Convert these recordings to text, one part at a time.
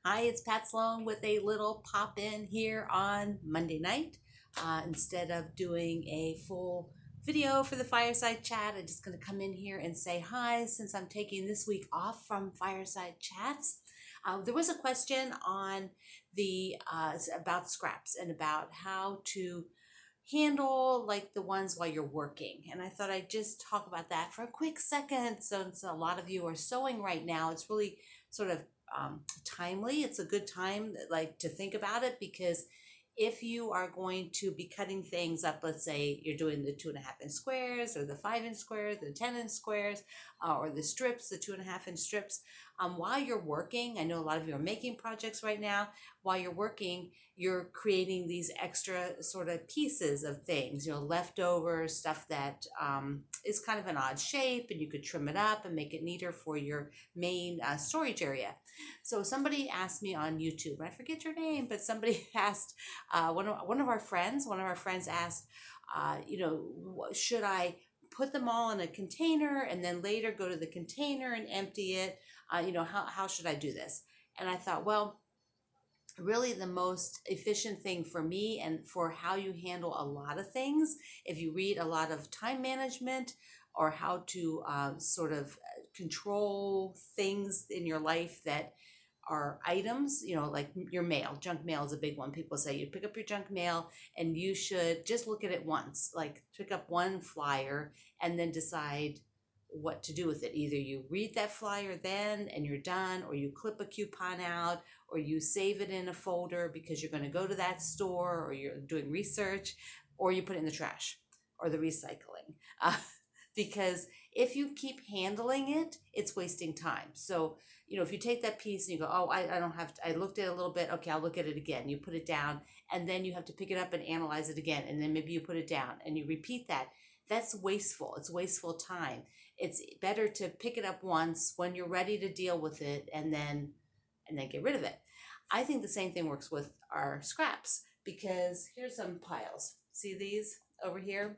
Hi, it's Pat Sloan with a little pop in here on Monday night. Instead of doing a full video for the fireside chat, I'm just going to come in here and say hi since I'm taking this week off from fireside chats. There was a question on the about scraps and about how to handle like the ones while you're working, and I thought I'd just talk about that for a quick second. Since a lot of you are sewing right now, it's really sort of timely. It's a good time like to think about it, because if you are going to be cutting things up, let's say you're doing the 2.5 inch squares or the 5 inch squares, the 10 inch squares, or the strips, the 2.5 inch strips, while you're working, I know a lot of you are making projects right now. While you're working, you're creating these extra sort of pieces of things, leftover stuff that is kind of an odd shape, and you could trim it up and make it neater for your main storage area. So somebody asked me on YouTube, and I forget your name, but somebody asked, one of our friends asked, should I put them all in a container and then later go to the container and empty it? How should I do this? And I thought, well, really the most efficient thing for me and for how you handle a lot of things, if you read a lot of time management or how to sort of control things in your life that are items, like your mail. Junk mail is a big one. People say you pick up your junk mail and you should just look at it once, like pick up one flyer and then decide what to do with it. Either you read that flyer then and you're done, or you clip a coupon out, or you save it in a folder because you're going to go to that store or you're doing research, or you put it in the trash or the recycling. Because if you keep handling it, it's wasting time. So, if you take that piece and you go, oh, I don't have to, I looked at it a little bit. Okay, I'll look at it again. You put it down, and then you have to pick it up and analyze it again. And then maybe you put it down and you repeat that. That's wasteful. It's wasteful time. It's better to pick it up once when you're ready to deal with it, and then get rid of it. I think the same thing works with our scraps, because here's some piles. See these over here?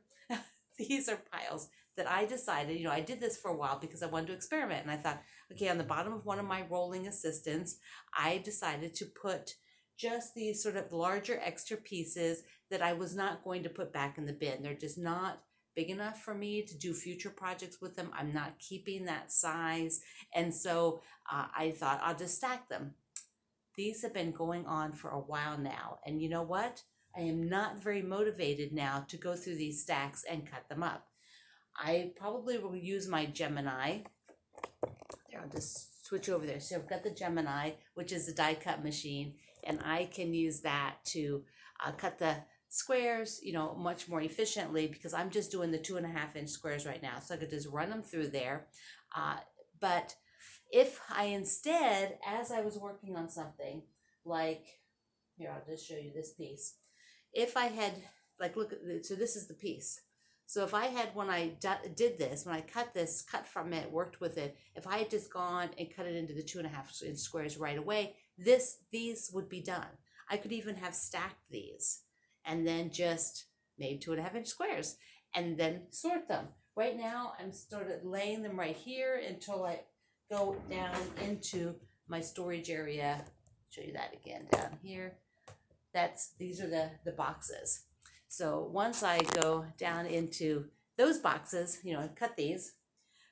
These are piles that I decided, I did this for a while because I wanted to experiment. And I thought, okay, on the bottom of one of my rolling assistants, I decided to put just these sort of larger extra pieces that I was not going to put back in the bin. They're just not big enough for me to do future projects with them. I'm not keeping that size. And so I thought I'll just stack them. These have been going on for a while now. And you know what? I am not very motivated now to go through these stacks and cut them up. I probably will use my Gemini. There, I'll just switch over there. So I've got the Gemini, which is the die cut machine, and I can use that to cut the squares, much more efficiently, because I'm just doing the 2.5 inch squares right now. So I could just run them through there. But if I instead, as I was working on something, like, here, I'll just show you this piece. If I had, like, look at, so this is the piece. So if I had, when I did this, when I cut from it, worked with it, if I had just gone and cut it into the 2.5 inch squares right away, these would be done. I could even have stacked these and then just made 2.5 inch squares and then sort them. Right now, I'm sort of laying them right here until I go down into my storage area. Show you that again down here. These are the boxes. So once I go down into those boxes, I cut these.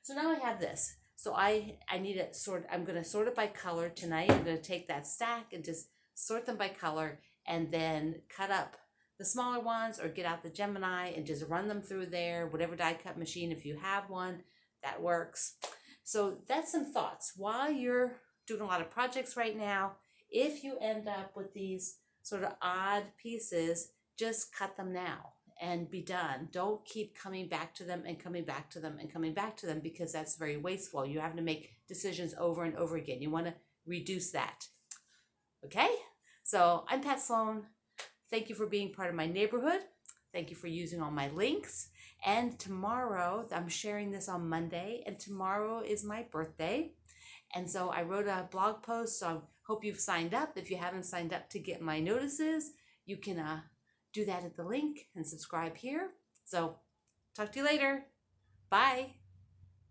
So now I have this. So I need it I'm going to sort it by color tonight. I'm going to take that stack and just sort them by color, and then cut up the smaller ones, or get out the Gemini and just run them through there, whatever die cut machine, if you have one, that works. So that's some thoughts while you're doing a lot of projects right now. If you end up with these sort of odd pieces, just cut them now and be done. Don't keep coming back to them and coming back to them and coming back to them, because that's very wasteful. You have to make decisions over and over again. You want to reduce that. Okay? So I'm Pat Sloan. Thank you for being part of my neighborhood. Thank you for using all my links. And tomorrow, I'm sharing this on Monday, and tomorrow is my birthday. And so I wrote a blog post, so I hope you've signed up. If you haven't signed up to get my notices, you can do that at the link and subscribe here. So talk to you later. Bye.